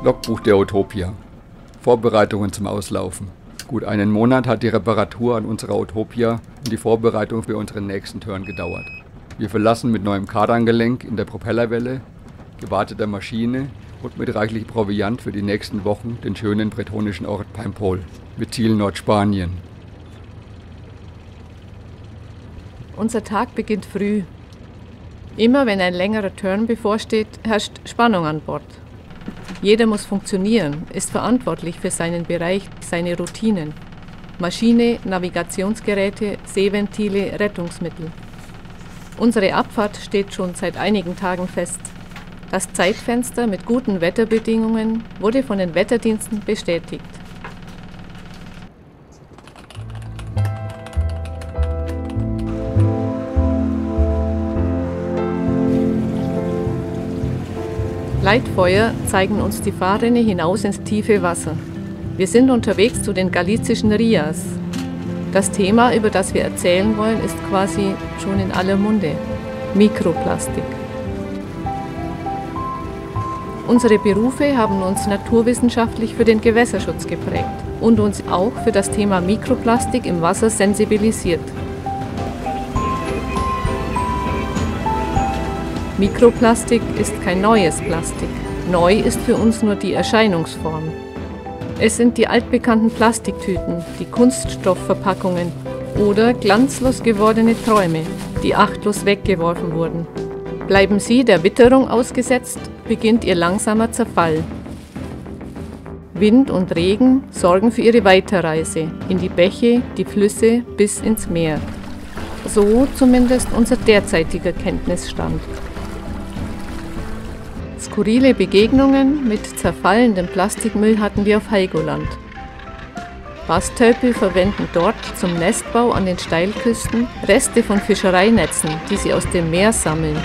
Logbuch der Utopia. Vorbereitungen zum Auslaufen. Gut einen Monat hat die Reparatur an unserer Utopia und die Vorbereitung für unseren nächsten Turn gedauert. Wir verlassen mit neuem Kardangelenk in der Propellerwelle, gewarteter Maschine und mit reichlich Proviant für die nächsten Wochen den schönen bretonischen Ort Paimpol mit Ziel Nordspanien. Unser Tag beginnt früh. Immer wenn ein längerer Turn bevorsteht, herrscht Spannung an Bord. Jeder muss funktionieren, ist verantwortlich für seinen Bereich, seine Routinen. Maschine, Navigationsgeräte, Seeventile, Rettungsmittel. Unsere Abfahrt steht schon seit einigen Tagen fest. Das Zeitfenster mit guten Wetterbedingungen wurde von den Wetterdiensten bestätigt. Leitfeuer zeigen uns die Fahrrinne hinaus ins tiefe Wasser. Wir sind unterwegs zu den galizischen Rias. Das Thema, über das wir erzählen wollen, ist quasi schon in aller Munde: Mikroplastik. Unsere Berufe haben uns naturwissenschaftlich für den Gewässerschutz geprägt und uns auch für das Thema Mikroplastik im Wasser sensibilisiert. Mikroplastik ist kein neues Plastik. Neu ist für uns nur die Erscheinungsform. Es sind die altbekannten Plastiktüten, die Kunststoffverpackungen oder glanzlos gewordene Träume, die achtlos weggeworfen wurden. Bleiben sie der Witterung ausgesetzt, beginnt ihr langsamer Zerfall. Wind und Regen sorgen für ihre Weiterreise in die Bäche, die Flüsse bis ins Meer. So zumindest unser derzeitiger Kenntnisstand. Skurrile Begegnungen mit zerfallendem Plastikmüll hatten wir auf Helgoland. Bastölpel verwenden dort zum Nestbau an den Steilküsten Reste von Fischereinetzen, die sie aus dem Meer sammeln.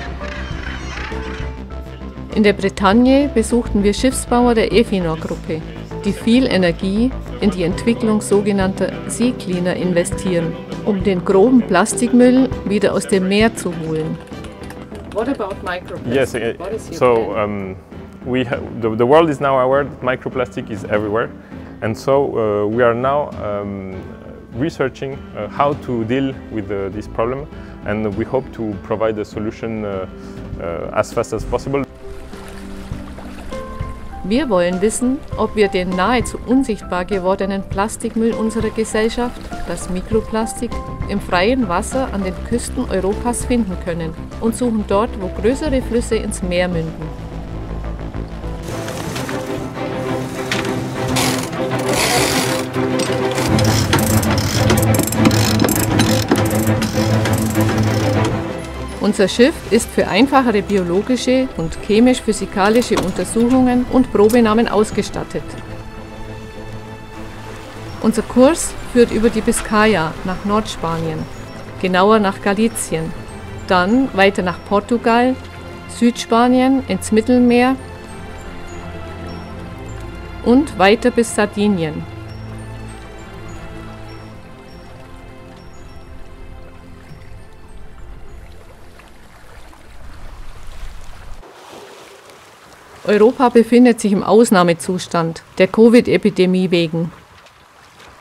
In der Bretagne besuchten wir Schiffsbauer der Efinor-Gruppe, die viel Energie in die Entwicklung sogenannter Sea Cleaner investieren, um den groben Plastikmüll wieder aus dem Meer zu holen. What about microplastic? Yes, the world is now aware that microplastic is everywhere, and so we are now researching how to deal with this problem, and we hope to provide a solution as fast as possible. Wir wollen wissen, ob wir den nahezu unsichtbar gewordenen Plastikmüll unserer Gesellschaft, das Mikroplastik, im freien Wasser an den Küsten Europas finden können und suchen dort, wo größere Flüsse ins Meer münden. Unser Schiff ist für einfachere biologische und chemisch-physikalische Untersuchungen und Probenahmen ausgestattet. Unser Kurs führt über die Biskaya nach Nordspanien, genauer nach Galicien, dann weiter nach Portugal, Südspanien ins Mittelmeer und weiter bis Sardinien. Europa befindet sich im Ausnahmezustand der Covid-Epidemie wegen.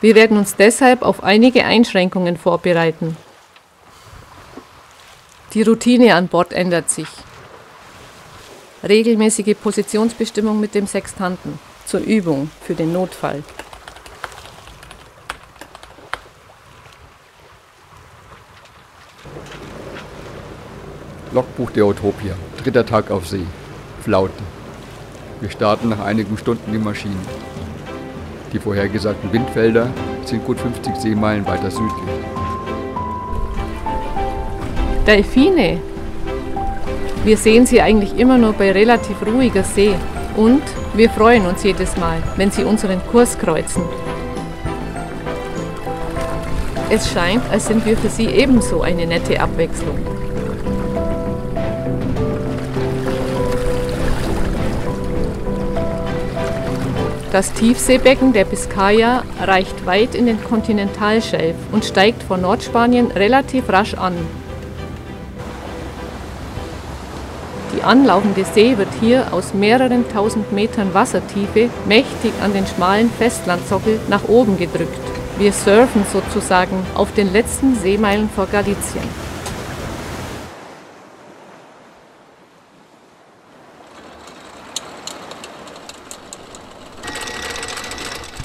Wir werden uns deshalb auf einige Einschränkungen vorbereiten. Die Routine an Bord ändert sich. Regelmäßige Positionsbestimmung mit dem Sextanten zur Übung für den Notfall. Logbuch der Utopia. 3. Tag auf See. Flaute. Wir starten nach einigen Stunden die Maschine. Die vorhergesagten Windfelder sind gut 50 Seemeilen weiter südlich. Delfine! Wir sehen sie eigentlich immer nur bei relativ ruhiger See. Und wir freuen uns jedes Mal, wenn sie unseren Kurs kreuzen. Es scheint, als sind wir für sie ebenso eine nette Abwechslung. Das Tiefseebecken der Biskaya reicht weit in den Kontinentalschelf und steigt vor Nordspanien relativ rasch an. Die anlaufende See wird hier aus mehreren tausend Metern Wassertiefe mächtig an den schmalen Festlandsockel nach oben gedrückt. Wir surfen sozusagen auf den letzten Seemeilen vor Galizien.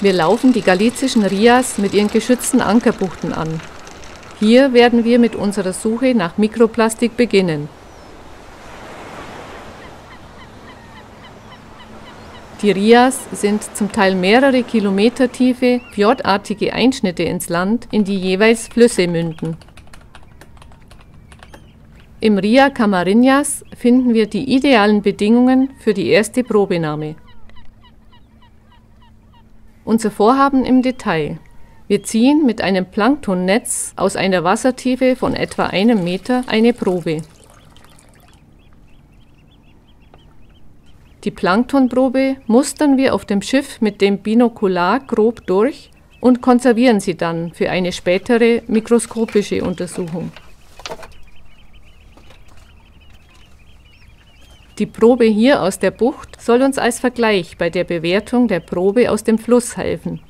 Wir laufen die galizischen Rias mit ihren geschützten Ankerbuchten an. Hier werden wir mit unserer Suche nach Mikroplastik beginnen. Die Rias sind zum Teil mehrere Kilometer tiefe, fjordartige Einschnitte ins Land, in die jeweils Flüsse münden. Im Ria Camarinhas finden wir die idealen Bedingungen für die erste Probenahme. Unser Vorhaben im Detail. Wir ziehen mit einem Planktonnetz aus einer Wassertiefe von etwa 1 Meter eine Probe. Die Planktonprobe mustern wir auf dem Schiff mit dem Binokular grob durch und konservieren sie dann für eine spätere mikroskopische Untersuchung. Die Probe hier aus der Bucht soll uns als Vergleich bei der Bewertung der Probe aus dem Fluss helfen.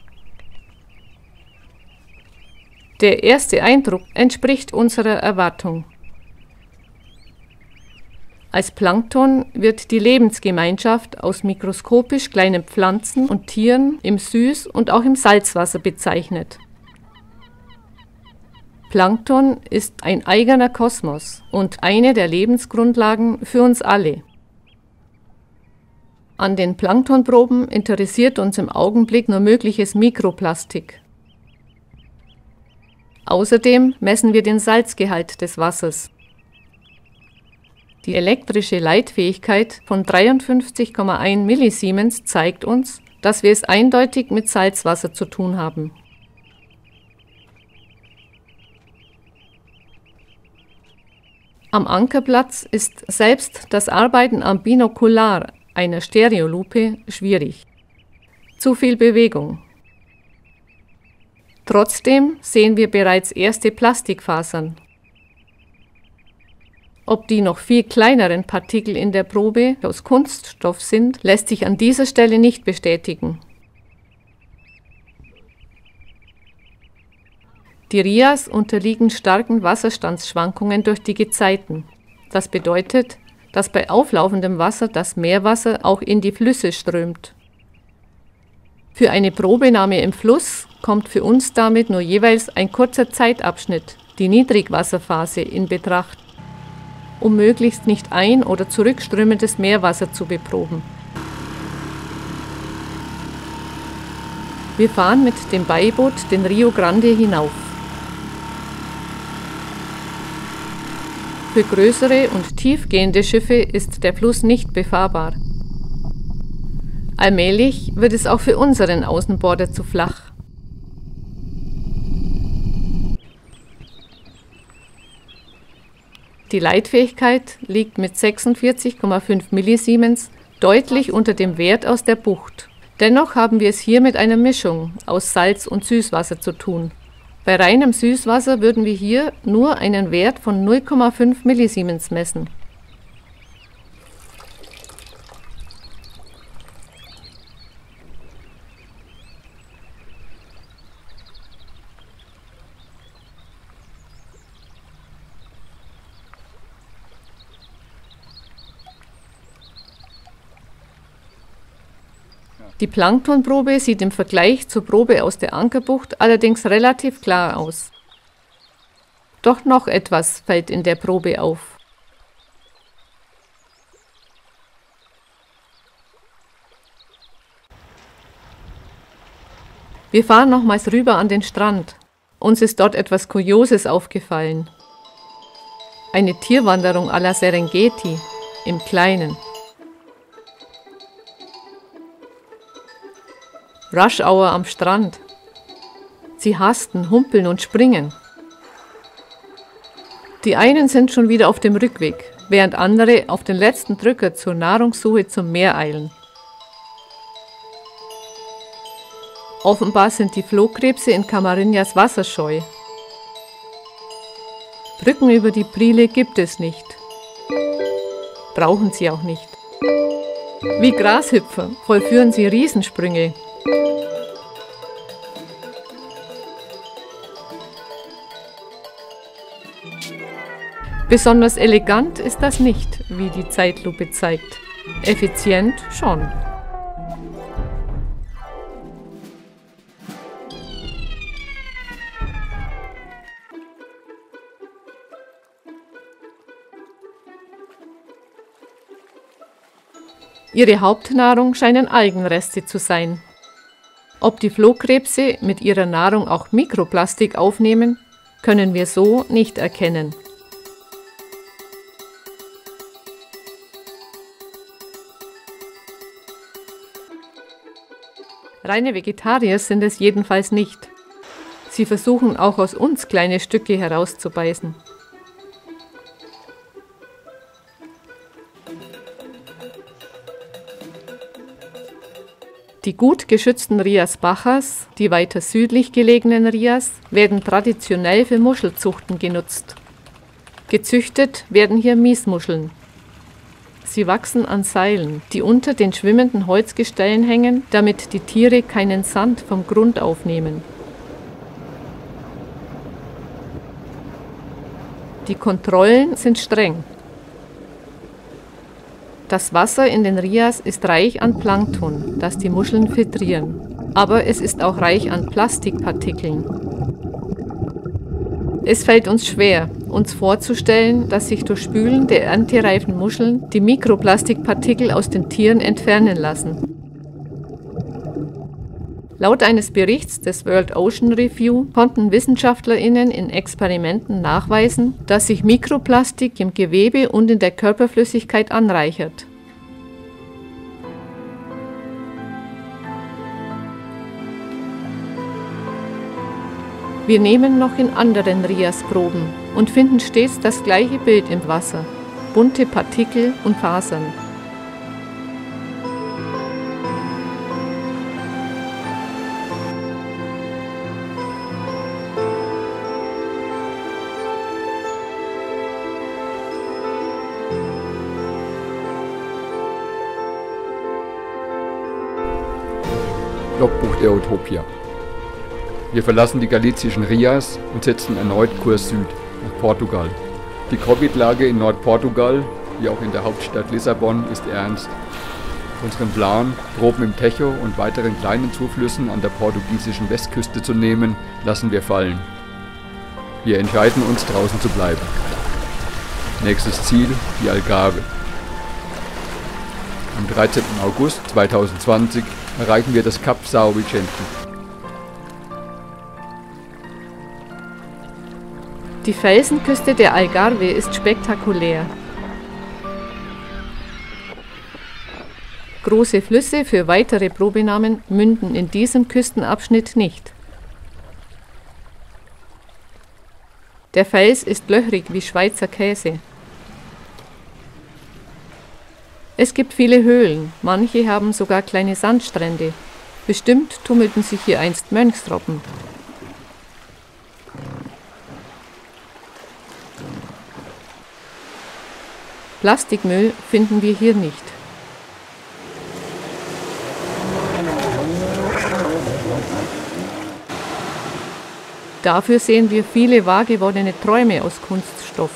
Der erste Eindruck entspricht unserer Erwartung. Als Plankton wird die Lebensgemeinschaft aus mikroskopisch kleinen Pflanzen und Tieren im Süß- und auch im Salzwasser bezeichnet. Plankton ist ein eigener Kosmos und eine der Lebensgrundlagen für uns alle. An den Planktonproben interessiert uns im Augenblick nur mögliches Mikroplastik. Außerdem messen wir den Salzgehalt des Wassers. Die elektrische Leitfähigkeit von 53,1 Millisiemens zeigt uns, dass wir es eindeutig mit Salzwasser zu tun haben. Am Ankerplatz ist selbst das Arbeiten am Binokular, einer Stereolupe, schwierig. Zu viel Bewegung. Trotzdem sehen wir bereits erste Plastikfasern. Ob die noch viel kleineren Partikel in der Probe aus Kunststoff sind, lässt sich an dieser Stelle nicht bestätigen. Die Rias unterliegen starken Wasserstandsschwankungen durch die Gezeiten. Das bedeutet, dass bei auflaufendem Wasser das Meerwasser auch in die Flüsse strömt. Für eine Probenahme im Fluss kommt für uns damit nur jeweils ein kurzer Zeitabschnitt, die Niedrigwasserphase, in Betracht, um möglichst nicht ein- oder zurückströmendes Meerwasser zu beproben. Wir fahren mit dem Beiboot den Rio Grande hinauf. Für größere und tiefgehende Schiffe ist der Fluss nicht befahrbar. Allmählich wird es auch für unseren Außenborder zu flach. Die Leitfähigkeit liegt mit 46,5 Millisiemens deutlich unter dem Wert aus der Bucht. Dennoch haben wir es hier mit einer Mischung aus Salz- und Süßwasser zu tun. Bei reinem Süßwasser würden wir hier nur einen Wert von 0,5 Millisiemens messen. Die Planktonprobe sieht im Vergleich zur Probe aus der Ankerbucht allerdings relativ klar aus. Doch noch etwas fällt in der Probe auf. Wir fahren nochmals rüber an den Strand. Uns ist dort etwas Kurioses aufgefallen. Eine Tierwanderung à la Serengeti, im Kleinen. Rush Hour am Strand. Sie hasten, humpeln und springen. Die einen sind schon wieder auf dem Rückweg, während andere auf den letzten Drücker zur Nahrungssuche zum Meer eilen. Offenbar sind die Flohkrebse in Camarinhas wasserscheu. Brücken über die Prile gibt es nicht. Brauchen sie auch nicht. Wie Grashüpfer vollführen sie Riesensprünge. Besonders elegant ist das nicht, wie die Zeitlupe zeigt. Effizient schon. Ihre Hauptnahrung scheinen Algenreste zu sein. Ob die Flohkrebse mit ihrer Nahrung auch Mikroplastik aufnehmen, können wir so nicht erkennen. Reine Vegetarier sind es jedenfalls nicht. Sie versuchen auch aus uns kleine Stücke herauszubeißen. Die gut geschützten Rias Bachas, die weiter südlich gelegenen Rias, werden traditionell für Muschelzuchten genutzt. Gezüchtet werden hier Miesmuscheln. Sie wachsen an Seilen, die unter den schwimmenden Holzgestellen hängen, damit die Tiere keinen Sand vom Grund aufnehmen. Die Kontrollen sind streng. Das Wasser in den Rias ist reich an Plankton, das die Muscheln filtrieren. Aber es ist auch reich an Plastikpartikeln. Es fällt uns schwer, uns vorzustellen, dass sich durch Spülen der erntereifen Muscheln die Mikroplastikpartikel aus den Tieren entfernen lassen. Laut eines Berichts des World Ocean Review konnten WissenschaftlerInnen in Experimenten nachweisen, dass sich Mikroplastik im Gewebe und in der Körperflüssigkeit anreichert. Wir nehmen noch in anderen Rias Proben und finden stets das gleiche Bild im Wasser: bunte Partikel und Fasern. Logbuch der Utopia. Wir verlassen die galizischen Rias und setzen erneut Kurs Süd, nach Portugal. Die Covid-Lage in Nordportugal, wie auch in der Hauptstadt Lissabon, ist ernst. Unseren Plan, Proben im Tejo und weiteren kleinen Zuflüssen an der portugiesischen Westküste zu nehmen, lassen wir fallen. Wir entscheiden uns, draußen zu bleiben. Nächstes Ziel, die Algarve. Am 13. August 2020 erreichen wir das Kap São Vicente. Die Felsenküste der Algarve ist spektakulär. Große Flüsse für weitere Probenahmen münden in diesem Küstenabschnitt nicht. Der Fels ist löchrig wie Schweizer Käse. Es gibt viele Höhlen, manche haben sogar kleine Sandstrände. Bestimmt tummelten sich hier einst Mönchsrobben. Plastikmüll finden wir hier nicht. Dafür sehen wir viele wahrgewordene Träume aus Kunststoff.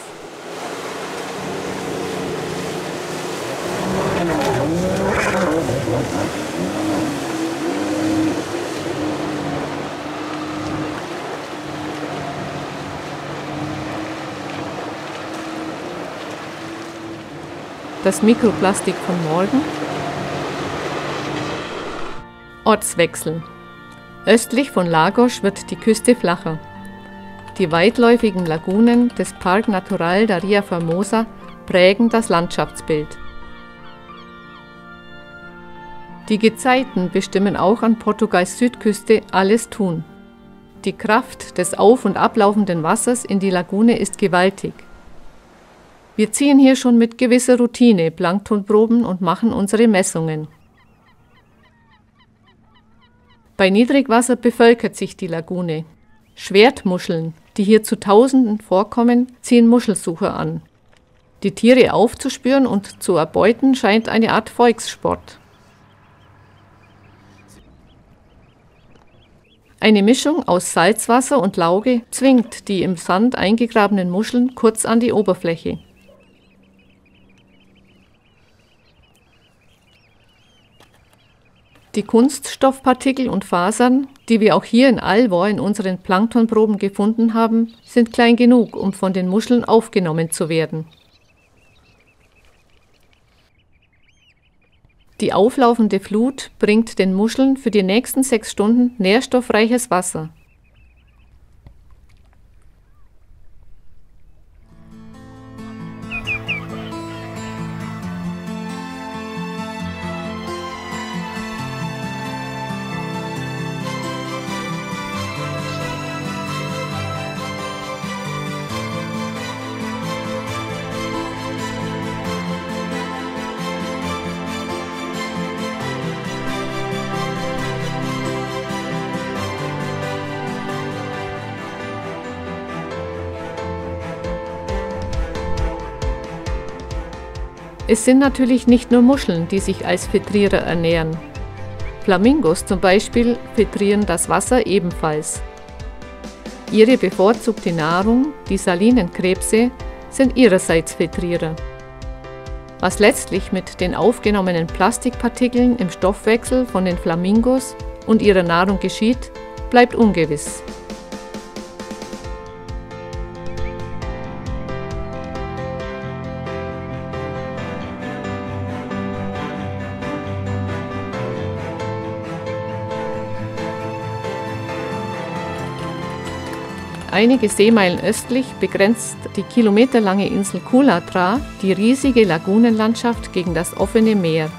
Das Mikroplastik von morgen? Ortswechsel. Östlich von Lagos wird die Küste flacher. Die weitläufigen Lagunen des Parque Natural da Ria Formosa prägen das Landschaftsbild. Die Gezeiten bestimmen auch an Portugals Südküste alles Tun. Die Kraft des auf- und ablaufenden Wassers in die Lagune ist gewaltig. Wir ziehen hier schon mit gewisser Routine Planktonproben und machen unsere Messungen. Bei Niedrigwasser bevölkert sich die Lagune. Schwertmuscheln, die hier zu Tausenden vorkommen, ziehen Muschelsucher an. Die Tiere aufzuspüren und zu erbeuten scheint eine Art Volkssport. Eine Mischung aus Salzwasser und Lauge zwingt die im Sand eingegrabenen Muscheln kurz an die Oberfläche. Die Kunststoffpartikel und Fasern, die wir auch hier in Alvor in unseren Planktonproben gefunden haben, sind klein genug, um von den Muscheln aufgenommen zu werden. Die auflaufende Flut bringt den Muscheln für die nächsten 6 Stunden nährstoffreiches Wasser. Es sind natürlich nicht nur Muscheln, die sich als Filtrierer ernähren. Flamingos zum Beispiel filtrieren das Wasser ebenfalls. Ihre bevorzugte Nahrung, die Salinenkrebse, sind ihrerseits Filtrierer. Was letztlich mit den aufgenommenen Plastikpartikeln im Stoffwechsel von den Flamingos und ihrer Nahrung geschieht, bleibt ungewiss. Einige Seemeilen östlich begrenzt die kilometerlange Insel Kulatra die riesige Lagunenlandschaft gegen das offene Meer.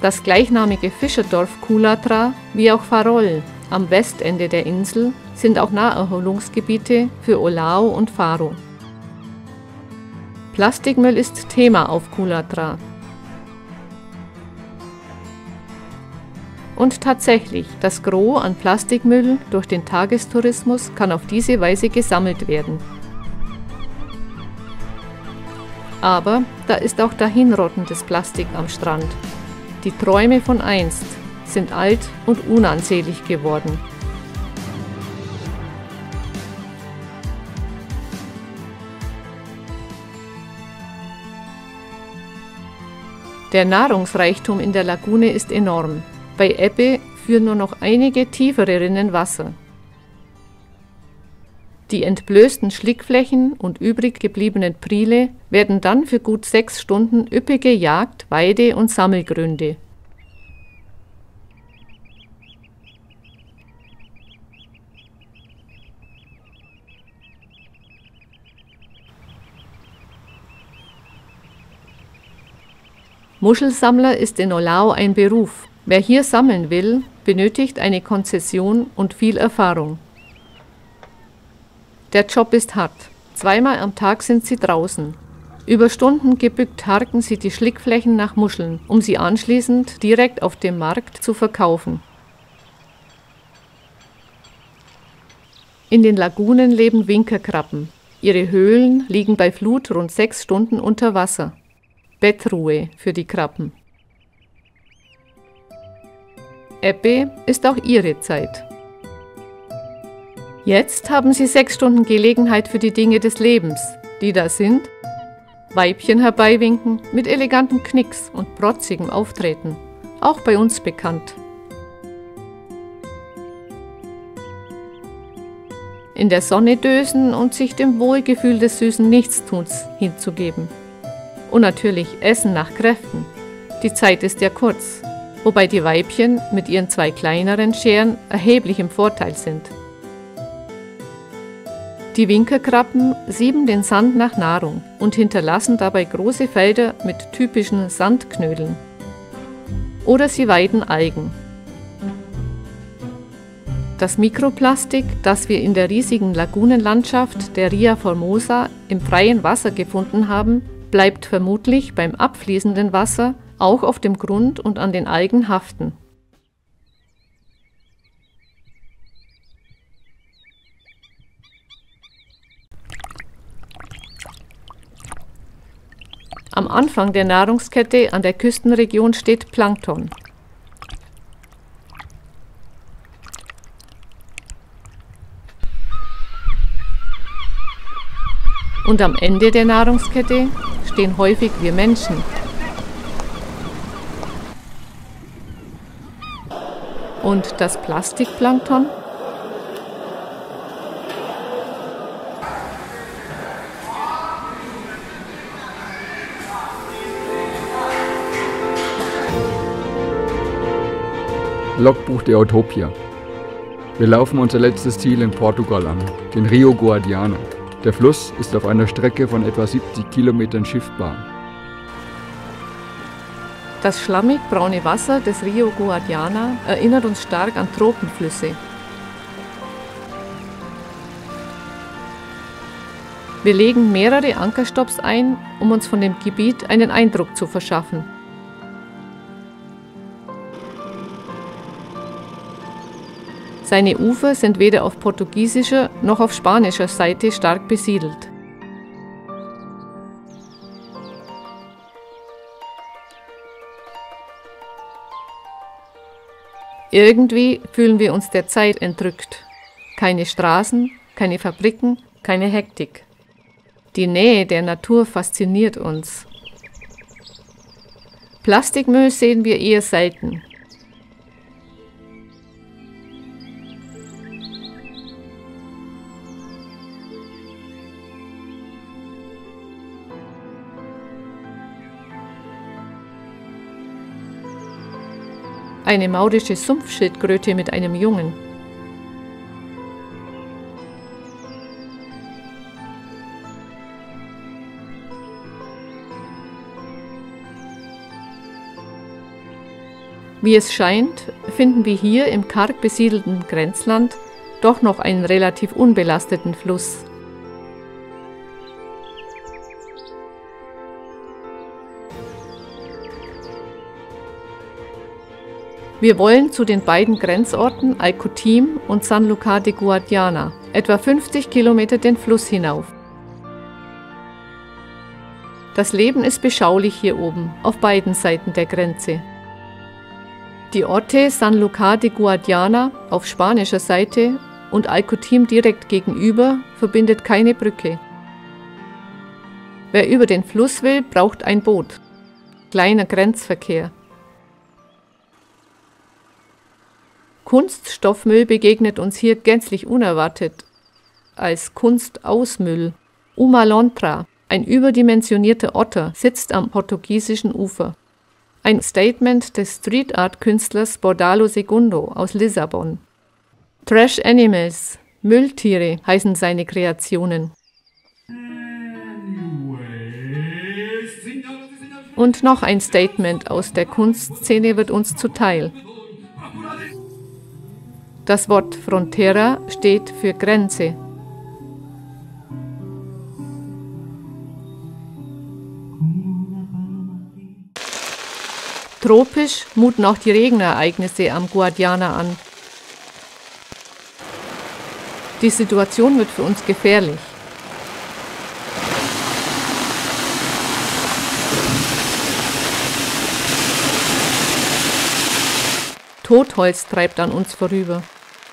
Das gleichnamige Fischerdorf Kulatra wie auch Farol am Westende der Insel sind auch Naherholungsgebiete für Olao und Faro. Plastikmüll ist Thema auf Kulatra. Und tatsächlich, das Gros an Plastikmüll durch den Tagestourismus kann auf diese Weise gesammelt werden. Aber da ist auch dahinrottendes Plastik am Strand. Die Träume von einst sind alt und unansehnlich geworden. Der Nahrungsreichtum in der Lagune ist enorm. Bei Ebbe führen nur noch einige tiefere Rinnen Wasser. Die entblößten Schlickflächen und übrig gebliebenen Priele werden dann für gut 6 Stunden üppige Jagd-, Weide- und Sammelgründe. Muschelsammler ist in Olao ein Beruf. Wer hier sammeln will, benötigt eine Konzession und viel Erfahrung. Der Job ist hart. 2-mal am Tag sind sie draußen. Über Stunden gebückt harken sie die Schlickflächen nach Muscheln, um sie anschließend direkt auf dem Markt zu verkaufen. In den Lagunen leben Winkerkrabben. Ihre Höhlen liegen bei Flut rund 6 Stunden unter Wasser. Bettruhe für die Krabben. Ebbe ist auch ihre Zeit. Jetzt haben sie 6 Stunden Gelegenheit für die Dinge des Lebens, die da sind: Weibchen herbeiwinken mit elegantem Knicks und protzigem Auftreten, auch bei uns bekannt. In der Sonne dösen und sich dem Wohlgefühl des süßen Nichtstuns hinzugeben. Und natürlich Essen nach Kräften. Die Zeit ist ja kurz. Wobei die Weibchen mit ihren 2 kleineren Scheren erheblich im Vorteil sind. Die Winkerkrabben sieben den Sand nach Nahrung und hinterlassen dabei große Felder mit typischen Sandknödeln. Oder sie weiden Algen. Das Mikroplastik, das wir in der riesigen Lagunenlandschaft der Ria Formosa im freien Wasser gefunden haben, bleibt vermutlich beim abfließenden Wasser auch auf dem Grund und an den Algen haften. Am Anfang der Nahrungskette an der Küstenregion steht Plankton. Und am Ende der Nahrungskette stehen häufig wir Menschen. Und das Plastikplankton? Logbuch der Utopia. Wir laufen unser letztes Ziel in Portugal an, den Rio Guadiana. Der Fluss ist auf einer Strecke von etwa 70 Kilometern schiffbar. Das schlammig-braune Wasser des Rio Guadiana erinnert uns stark an Tropenflüsse. Wir legen mehrere Ankerstopps ein, um uns von dem Gebiet einen Eindruck zu verschaffen. Seine Ufer sind weder auf portugiesischer noch auf spanischer Seite stark besiedelt. Irgendwie fühlen wir uns der Zeit entrückt. Keine Straßen, keine Fabriken, keine Hektik. Die Nähe der Natur fasziniert uns. Plastikmüll sehen wir eher selten. Eine maurische Sumpfschildkröte mit einem Jungen. Wie es scheint, finden wir hier im karg besiedelten Grenzland doch noch einen relativ unbelasteten Fluss. Wir wollen zu den beiden Grenzorten Alcutim und Sanlúcar de Guadiana, etwa 50 Kilometer den Fluss hinauf. Das Leben ist beschaulich hier oben, auf beiden Seiten der Grenze. Die Orte Sanlúcar de Guadiana auf spanischer Seite und Alcutim direkt gegenüber verbindet keine Brücke. Wer über den Fluss will, braucht ein Boot. Kleiner Grenzverkehr. Kunststoffmüll begegnet uns hier gänzlich unerwartet. Als Kunstausmüll. Uma Lontra, ein überdimensionierter Otter, sitzt am portugiesischen Ufer. Ein Statement des Street-Art-Künstlers Bordalo Segundo aus Lissabon. Trash Animals, Mülltiere, heißen seine Kreationen. Und noch ein Statement aus der Kunstszene wird uns zuteil. Das Wort Frontera steht für Grenze. Tropisch muten auch die Regenereignisse am Guadiana an. Die Situation wird für uns gefährlich. Totholz treibt an uns vorüber.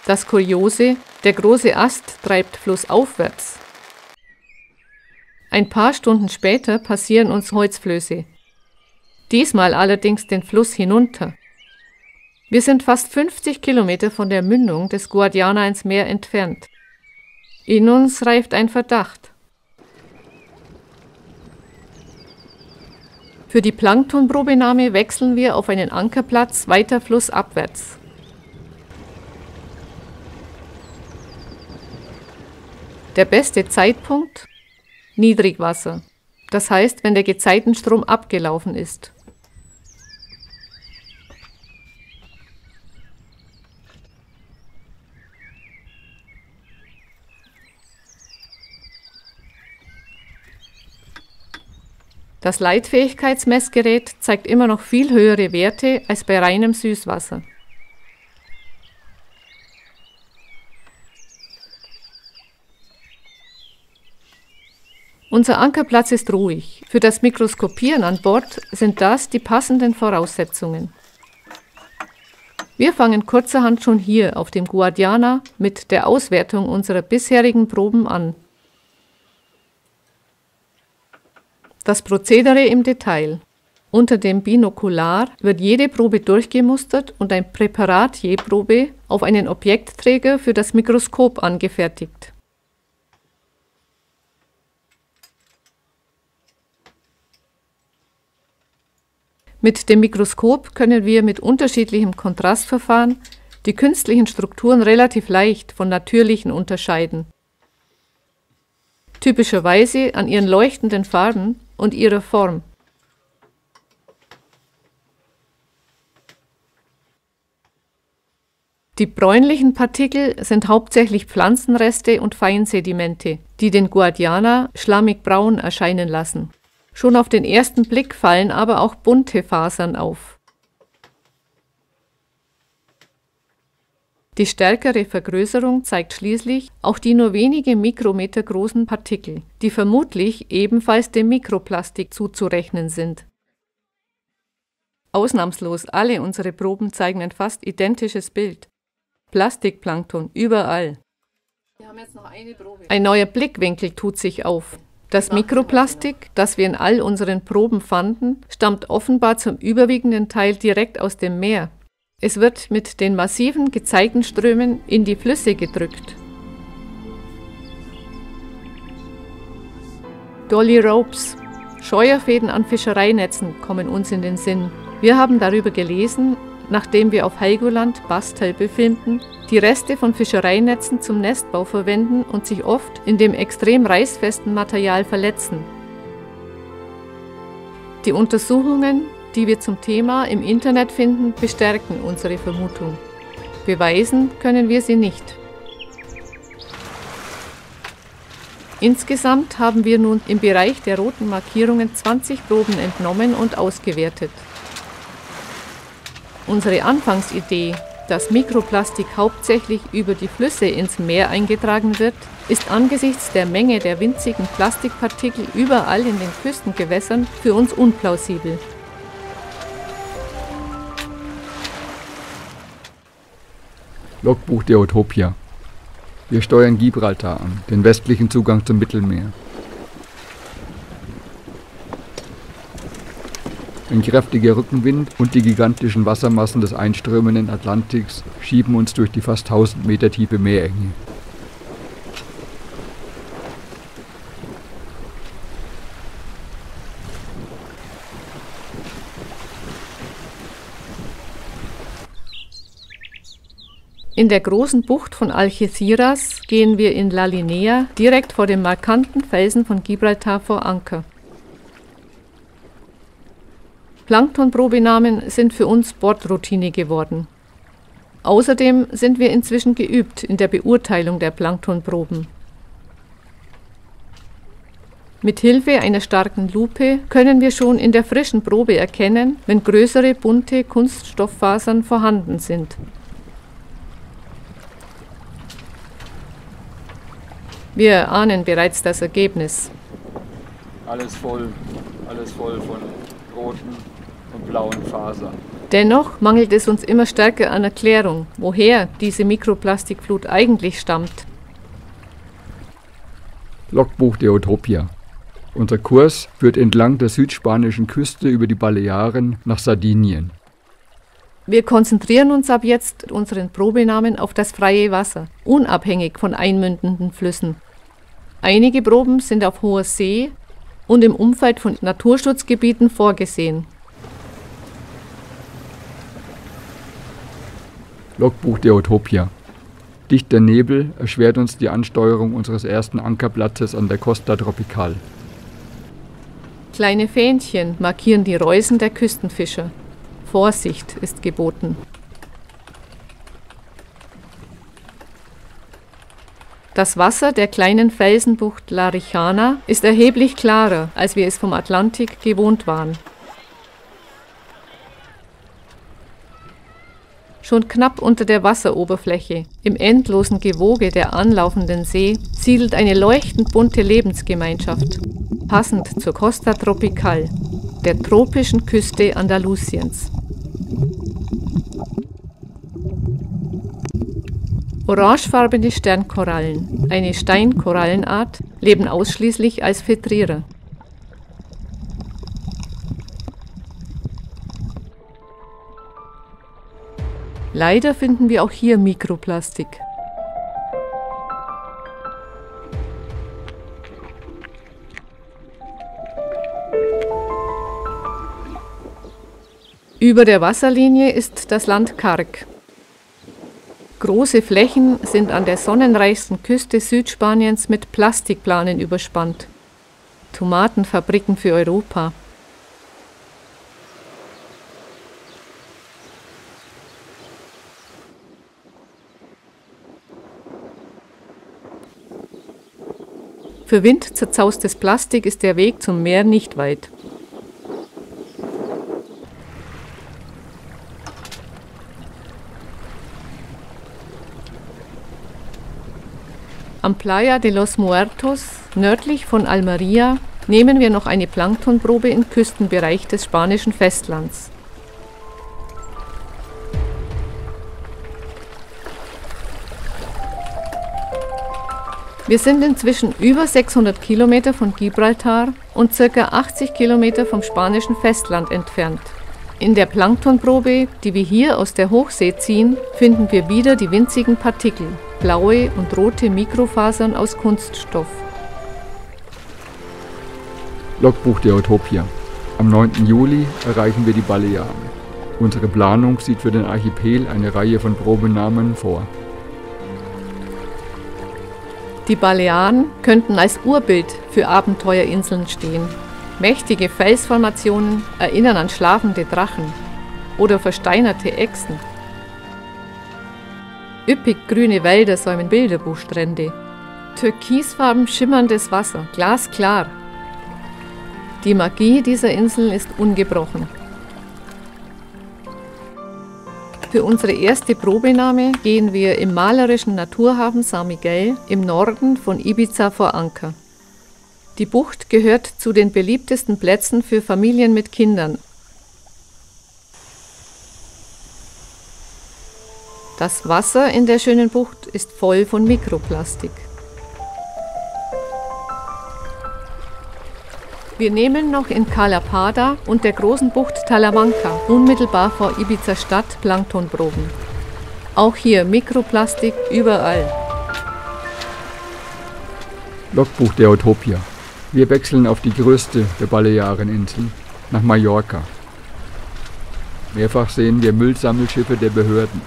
Das Kuriose, der große Ast treibt flussaufwärts. Ein paar Stunden später passieren uns Holzflöße. Diesmal allerdings den Fluss hinunter. Wir sind fast 50 Kilometer von der Mündung des Guadiana ins Meer entfernt. In uns reift ein Verdacht. Für die Planktonprobenahme wechseln wir auf einen Ankerplatz weiter flussabwärts. Der beste Zeitpunkt? Niedrigwasser. Das heißt, wenn der Gezeitenstrom abgelaufen ist. Das Leitfähigkeitsmessgerät zeigt immer noch viel höhere Werte als bei reinem Süßwasser. Unser Ankerplatz ist ruhig. Für das Mikroskopieren an Bord sind das die passenden Voraussetzungen. Wir fangen kurzerhand schon hier auf dem Guadiana mit der Auswertung unserer bisherigen Proben an. Das Prozedere im Detail. Unter dem Binokular wird jede Probe durchgemustert und ein Präparat je Probe auf einen Objektträger für das Mikroskop angefertigt. Mit dem Mikroskop können wir mit unterschiedlichem Kontrastverfahren die künstlichen Strukturen relativ leicht von natürlichen unterscheiden. Typischerweise an ihren leuchtenden Farben und ihrer Form. Die bräunlichen Partikel sind hauptsächlich Pflanzenreste und Feinsedimente, die den Guadiana schlammig braun erscheinen lassen. Schon auf den ersten Blick fallen aber auch bunte Fasern auf. Die stärkere Vergrößerung zeigt schließlich auch die nur wenige Mikrometer großen Partikel, die vermutlich ebenfalls dem Mikroplastik zuzurechnen sind. Ausnahmslos alle unsere Proben zeigen ein fast identisches Bild. Plastikplankton überall. Wir haben jetzt noch eine Probe. Ein neuer Blickwinkel tut sich auf. Das Mikroplastik, das wir in all unseren Proben fanden, stammt offenbar zum überwiegenden Teil direkt aus dem Meer. Es wird mit den massiven Gezeitenströmen in die Flüsse gedrückt. Dolly Ropes, Scheuerfäden an Fischereinetzen kommen uns in den Sinn. Wir haben darüber gelesen, nachdem wir auf Helgoland Bastel befilmten, die Reste von Fischereinetzen zum Nestbau verwenden und sich oft in dem extrem reißfesten Material verletzen. Die Untersuchungen, die wir zum Thema im Internet finden, bestärken unsere Vermutung. Beweisen können wir sie nicht. Insgesamt haben wir nun im Bereich der roten Markierungen 20 Proben entnommen und ausgewertet. Unsere Anfangsidee, dass Mikroplastik hauptsächlich über die Flüsse ins Meer eingetragen wird, ist angesichts der Menge der winzigen Plastikpartikel überall in den Küstengewässern für uns unplausibel. Logbuch der Utopia. Wir steuern Gibraltar an, den westlichen Zugang zum Mittelmeer. Ein kräftiger Rückenwind und die gigantischen Wassermassen des einströmenden Atlantiks schieben uns durch die fast 1000 Meter tiefe Meerenge. In der großen Bucht von Algeciras gehen wir in La Linea direkt vor dem markanten Felsen von Gibraltar vor Anker. Planktonprobenahmen sind für uns Bordroutine geworden. Außerdem sind wir inzwischen geübt in der Beurteilung der Planktonproben. Mit Hilfe einer starken Lupe können wir schon in der frischen Probe erkennen, wenn größere bunte Kunststofffasern vorhanden sind. Wir ahnen bereits das Ergebnis. Alles voll von roten und blauen Fasern. Dennoch mangelt es uns immer stärker an Erklärung, woher diese Mikroplastikflut eigentlich stammt. Logbuch der Utopia. Unser Kurs führt entlang der südspanischen Küste über die Balearen nach Sardinien. Wir konzentrieren uns ab jetzt unseren Probenamen auf das freie Wasser, unabhängig von einmündenden Flüssen. Einige Proben sind auf hoher See und im Umfeld von Naturschutzgebieten vorgesehen. Logbuch der Utopia. Dichter Nebel erschwert uns die Ansteuerung unseres ersten Ankerplatzes an der Costa Tropical. Kleine Fähnchen markieren die Reusen der Küstenfischer. Vorsicht ist geboten. Das Wasser der kleinen Felsenbucht La Rijana ist erheblich klarer, als wir es vom Atlantik gewohnt waren. Schon knapp unter der Wasseroberfläche, im endlosen Gewoge der anlaufenden See, siedelt eine leuchtend bunte Lebensgemeinschaft, passend zur Costa Tropical, der tropischen Küste Andalusiens. Orangefarbene Sternkorallen, eine Steinkorallenart, leben ausschließlich als Filtrierer. Leider finden wir auch hier Mikroplastik. Über der Wasserlinie ist das Land karg. Große Flächen sind an der sonnenreichsten Küste Südspaniens mit Plastikplanen überspannt. Tomatenfabriken für Europa. Für windzerzaustes Plastik ist der Weg zum Meer nicht weit. Am Playa de los Muertos, nördlich von Almería, nehmen wir noch eine Planktonprobe im Küstenbereich des spanischen Festlands. Wir sind inzwischen über 600 Kilometer von Gibraltar und ca. 80 Kilometer vom spanischen Festland entfernt. In der Planktonprobe, die wir hier aus der Hochsee ziehen, finden wir wieder die winzigen Partikel, blaue und rote Mikrofasern aus Kunststoff. Logbuch der Utopia. Am 9. Juli erreichen wir die Balearen. Unsere Planung sieht für den Archipel eine Reihe von Probenahmen vor. Die Balearen könnten als Urbild für Abenteuerinseln stehen. Mächtige Felsformationen erinnern an schlafende Drachen oder versteinerte Echsen. Üppig grüne Wälder säumen Bilderbuchstrände. Türkisfarben schimmerndes Wasser, glasklar. Die Magie dieser Insel ist ungebrochen. Für unsere erste Probenahme gehen wir im malerischen Naturhafen San Miguel im Norden von Ibiza vor Anker. Die Bucht gehört zu den beliebtesten Plätzen für Familien mit Kindern. Das Wasser in der schönen Bucht ist voll von Mikroplastik. Wir nehmen noch in Calapada und der großen Bucht Talamanca, unmittelbar vor Ibiza Stadt, Planktonproben. Auch hier Mikroplastik überall. Logbuch der Utopia. Wir wechseln auf die größte der Baleareninseln, nach Mallorca. Mehrfach sehen wir Müllsammelschiffe der Behörden.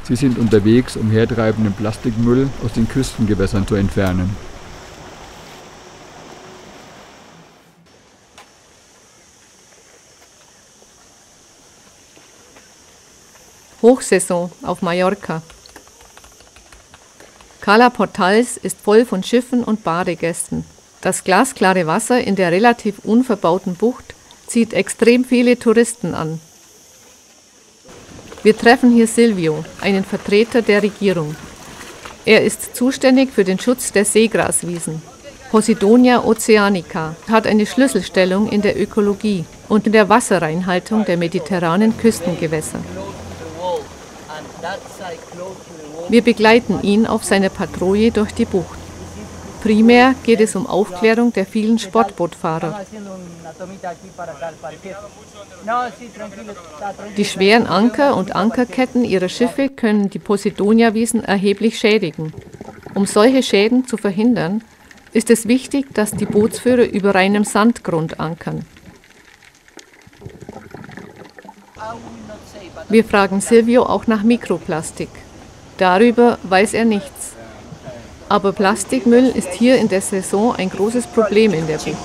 Sie sind unterwegs, um hertreibenden Plastikmüll aus den Küstengewässern zu entfernen. Hochsaison auf Mallorca. Cala Portals ist voll von Schiffen und Badegästen. Das glasklare Wasser in der relativ unverbauten Bucht zieht extrem viele Touristen an. Wir treffen hier Silvio, einen Vertreter der Regierung. Er ist zuständig für den Schutz der Seegraswiesen. Posidonia oceanica hat eine Schlüsselstellung in der Ökologie und in der Wasserreinhaltung der mediterranen Küstengewässer. Wir begleiten ihn auf seiner Patrouille durch die Bucht. Primär geht es um Aufklärung der vielen Sportbootfahrer. Die schweren Anker und Ankerketten ihrer Schiffe können die Posidonia-Wiesen erheblich schädigen. Um solche Schäden zu verhindern, ist es wichtig, dass die Bootsführer über reinem Sandgrund ankern. Wir fragen Silvio auch nach Mikroplastik. Darüber weiß er nichts. Aber Plastikmüll ist hier in der Saison ein großes Problem in der Bucht.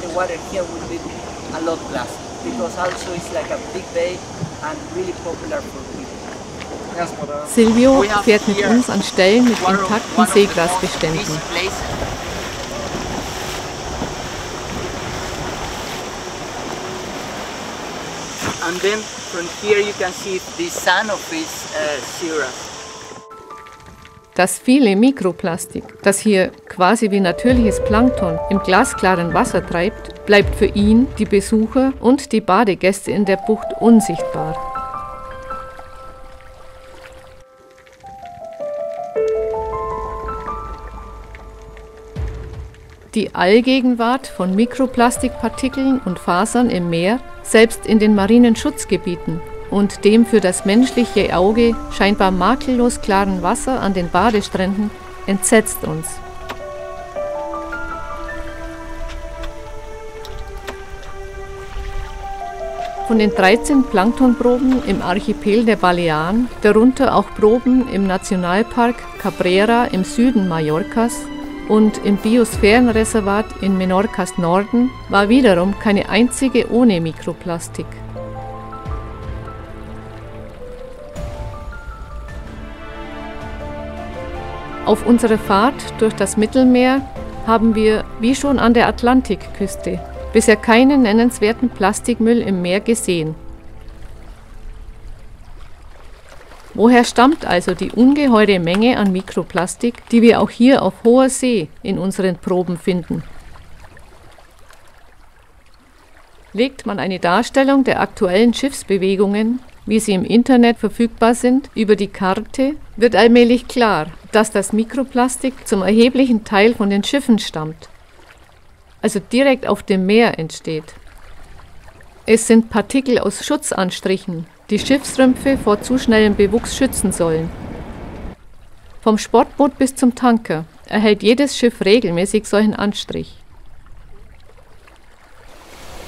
Silvio fährt mit uns an Stellen mit intakten Seegrasbeständen. And then From here you can see the sun of its syrup. Das viele Mikroplastik, das hier quasi wie natürliches Plankton im glasklaren Wasser treibt, bleibt für ihn, die Besucher und die Badegäste in der Bucht unsichtbar. Die Allgegenwart von Mikroplastikpartikeln und Fasern im Meer, selbst in den marinen Schutzgebieten, und dem für das menschliche Auge scheinbar makellos klaren Wasser an den Badestränden entsetzt uns. Von den 13 Planktonproben im Archipel der Balearen, darunter auch Proben im Nationalpark Cabrera im Süden Mallorcas und im Biosphärenreservat in Menorcas Norden, war wiederum keine einzige ohne Mikroplastik. Auf unserer Fahrt durch das Mittelmeer haben wir, wie schon an der Atlantikküste, bisher keinen nennenswerten Plastikmüll im Meer gesehen. Woher stammt also die ungeheure Menge an Mikroplastik, die wir auch hier auf hoher See in unseren Proben finden? Legt man eine Darstellung der aktuellen Schiffsbewegungen, wie sie im Internet verfügbar sind, über die Karte, wird allmählich klar, dass das Mikroplastik zum erheblichen Teil von den Schiffen stammt, also direkt auf dem Meer entsteht. Es sind Partikel aus Schutzanstrichen, die Schiffsrümpfe vor zu schnellem Bewuchs schützen sollen. Vom Sportboot bis zum Tanker erhält jedes Schiff regelmäßig solchen Anstrich.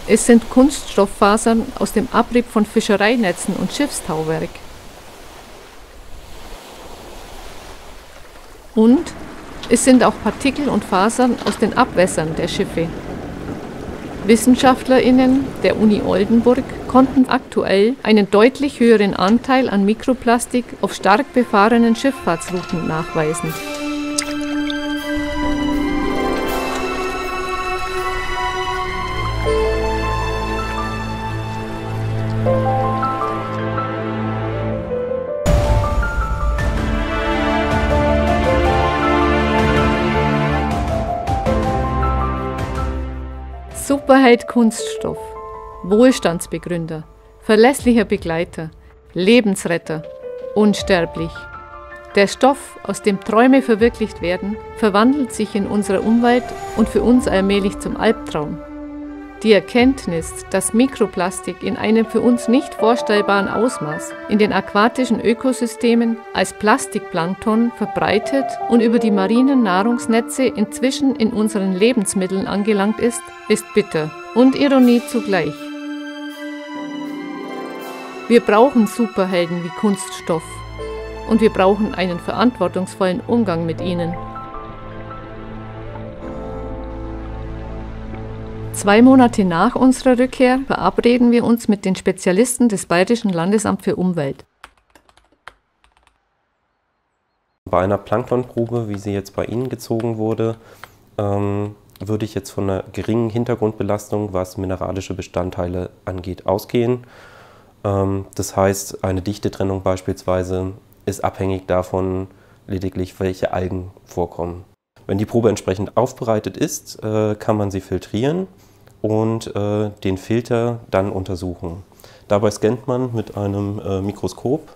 Es sind Kunststofffasern aus dem Abrieb von Fischereinetzen und Schiffstauwerk. Und es sind auch Partikel und Fasern aus den Abwässern der Schiffe. WissenschaftlerInnen der Uni Oldenburg konnten aktuell einen deutlich höheren Anteil an Mikroplastik auf stark befahrenen Schifffahrtsrouten nachweisen. Superheld Kunststoff, Wohlstandsbegründer, verlässlicher Begleiter, Lebensretter, unsterblich. Der Stoff, aus dem Träume verwirklicht werden, verwandelt sich in unserer Umwelt und für uns allmählich zum Albtraum. Die Erkenntnis, dass Mikroplastik in einem für uns nicht vorstellbaren Ausmaß in den aquatischen Ökosystemen als Plastikplankton verbreitet und über die marinen Nahrungsnetze inzwischen in unseren Lebensmitteln angelangt ist bitter und Ironie zugleich. Wir brauchen Superhelden wie Kunststoff und wir brauchen einen verantwortungsvollen Umgang mit ihnen. 2 Monate nach unserer Rückkehr verabreden wir uns mit den Spezialisten des Bayerischen Landesamts für Umwelt. Bei einer Planktonprobe, wie sie jetzt bei Ihnen gezogen wurde, würde ich jetzt von einer geringen Hintergrundbelastung, was mineralische Bestandteile angeht, ausgehen. Das heißt, eine Dichtetrennung beispielsweise ist abhängig davon lediglich, welche Algen vorkommen. Wenn die Probe entsprechend aufbereitet ist, kann man sie filtrieren und den Filter dann untersuchen. Dabei scannt man mit einem Mikroskop,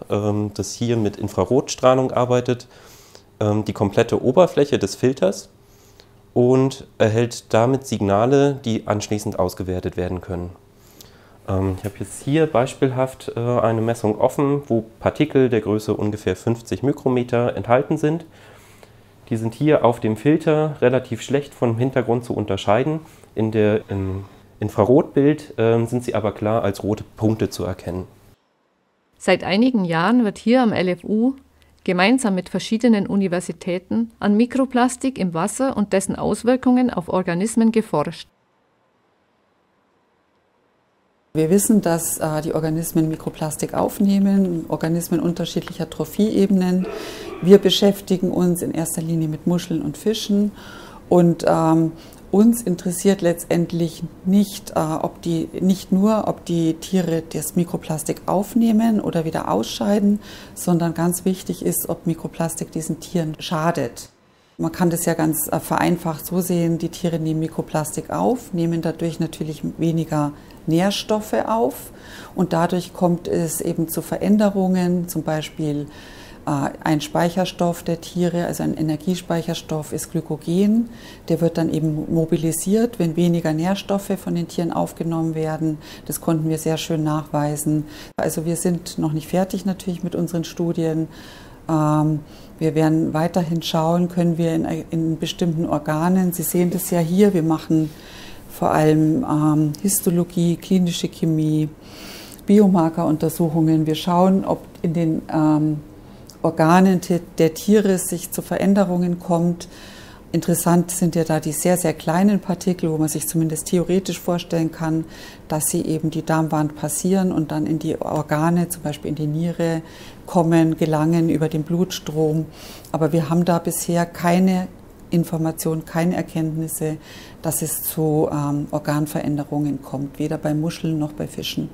das hier mit Infrarotstrahlung arbeitet, die komplette Oberfläche des Filters und erhält damit Signale, die anschließend ausgewertet werden können. Ich habe jetzt hier beispielhaft eine Messung offen, wo Partikel der Größe ungefähr 50 Mikrometer enthalten sind. Die sind hier auf dem Filter relativ schlecht vom Hintergrund zu unterscheiden. Im Infrarotbild sind sie aber klar als rote Punkte zu erkennen. Seit einigen Jahren wird hier am LFU gemeinsam mit verschiedenen Universitäten an Mikroplastik im Wasser und dessen Auswirkungen auf Organismen geforscht. Wir wissen, dass die Organismen Mikroplastik aufnehmen, Organismen unterschiedlicher Trophieebenen. Wir beschäftigen uns in erster Linie mit Muscheln und Fischen und Uns interessiert letztendlich nicht nur, ob die Tiere das Mikroplastik aufnehmen oder wieder ausscheiden, sondern ganz wichtig ist, ob Mikroplastik diesen Tieren schadet. Man kann das ja ganz vereinfacht so sehen, die Tiere nehmen Mikroplastik auf, nehmen dadurch natürlich weniger Nährstoffe auf und dadurch kommt es eben zu Veränderungen, zum Beispiel ein Speicherstoff der Tiere, also ein Energiespeicherstoff ist Glykogen, der wird dann eben mobilisiert, wenn weniger Nährstoffe von den Tieren aufgenommen werden. Das konnten wir sehr schön nachweisen. Also wir sind noch nicht fertig natürlich mit unseren Studien. Wir werden weiterhin schauen, können wir in bestimmten Organen, Sie sehen das ja hier, wir machen vor allem Histologie, klinische Chemie, Biomarkeruntersuchungen. Wir schauen, ob in den Organen der Tiere sich zu Veränderungen kommt. Interessant sind ja da die sehr, sehr kleinen Partikel, wo man sich zumindest theoretisch vorstellen kann, dass sie eben die Darmwand passieren und dann in die Organe, zum Beispiel in die Niere, gelangen über den Blutstrom. Aber wir haben da bisher keine Informationen, keine Erkenntnisse, dass es zu Organveränderungen kommt, weder bei Muscheln noch bei Fischen.